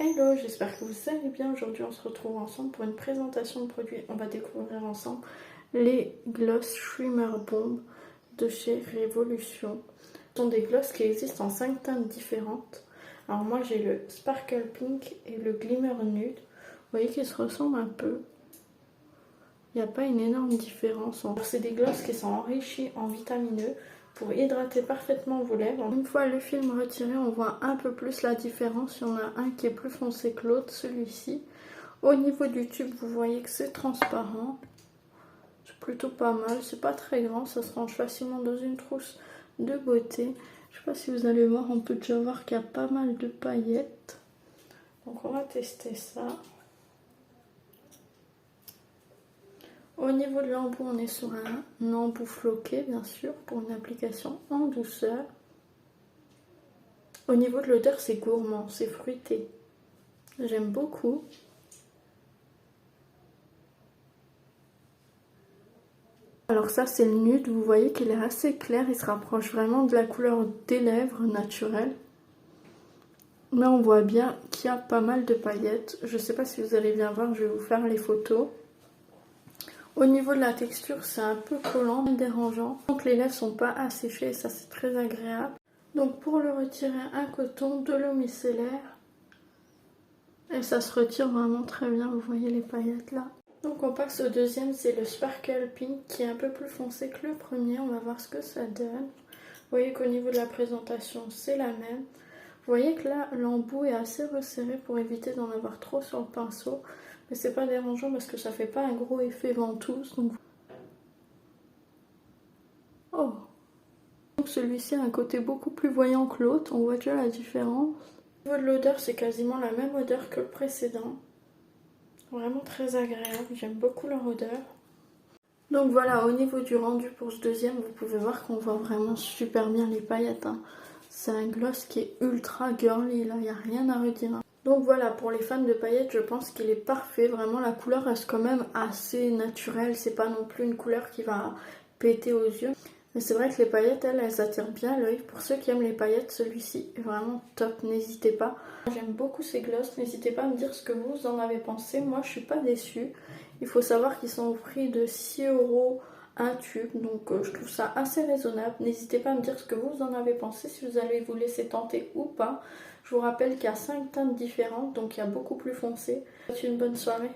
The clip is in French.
Hello, j'espère que vous allez bien. Aujourd'hui on se retrouve ensemble pour une présentation de produits. On va découvrir ensemble les Gloss Shimmer Bomb de chez Révolution. Ce sont des gloss qui existent en 5 teintes différentes. Alors moi j'ai le Sparkle Pink et le Glimmer Nude. Vous voyez qu'ils se ressemblent un peu. Il n'y a pas une énorme différence. C'est des gloss qui sont enrichis en vitamine E pour hydrater parfaitement vos lèvres. Une fois le film retiré, on voit un peu plus la différence. Il y en a un qui est plus foncé que l'autre, celui-ci. Au niveau du tube, vous voyez que c'est transparent. C'est plutôt pas mal. C'est pas très grand, ça se range facilement dans une trousse de beauté. Je sais pas si vous allez voir, on peut déjà voir qu'il y a pas mal de paillettes. Donc on va tester ça. Au niveau de l'embout, on est sur un embout floqué, bien sûr, pour une application en douceur. Au niveau de l'odeur, c'est gourmand, c'est fruité. J'aime beaucoup. Alors ça, c'est le nude. Vous voyez qu'il est assez clair. Il se rapproche vraiment de la couleur des lèvres naturelle. Mais on voit bien qu'il y a pas mal de paillettes. Je ne sais pas si vous allez bien voir, je vais vous faire les photos. Au niveau de la texture, c'est un peu collant, dérangeant. Donc les lèvres sont pas asséchées et ça c'est très agréable. Donc pour le retirer, un coton, de l'eau micellaire. Et ça se retire vraiment très bien, vous voyez les paillettes là. Donc on passe au deuxième, c'est le Sparkle Pink qui est un peu plus foncé que le premier. On va voir ce que ça donne. Vous voyez qu'au niveau de la présentation, c'est la même. Vous voyez que là, l'embout est assez resserré pour éviter d'en avoir trop sur le pinceau. Mais c'est pas dérangeant parce que ça fait pas un gros effet ventouse. Donc... Oh! Donc celui-ci a un côté beaucoup plus voyant que l'autre. On voit déjà la différence. Au niveau de l'odeur, c'est quasiment la même odeur que le précédent. Vraiment très agréable. J'aime beaucoup leur odeur. Donc voilà, au niveau du rendu pour ce deuxième, vous pouvez voir qu'on voit vraiment super bien les paillettes. Hein. C'est un gloss qui est ultra girly, là, il n'y a rien à redire. Hein. Donc voilà, pour les fans de paillettes, je pense qu'il est parfait. Vraiment, la couleur reste quand même assez naturelle. C'est pas non plus une couleur qui va péter aux yeux. Mais c'est vrai que les paillettes, elles attirent bien l'œil. Pour ceux qui aiment les paillettes, celui-ci est vraiment top. N'hésitez pas. J'aime beaucoup ces gloss. N'hésitez pas à me dire ce que vous en avez pensé. Moi, je suis pas déçue. Il faut savoir qu'ils sont au prix de 6 € un tube. Donc, je trouve ça assez raisonnable. N'hésitez pas à me dire ce que vous en avez pensé. Si vous allez vous laisser tenter ou pas. Je vous rappelle qu'il y a 5 teintes différentes. Donc, il y a beaucoup plus foncé. Faites une bonne soirée.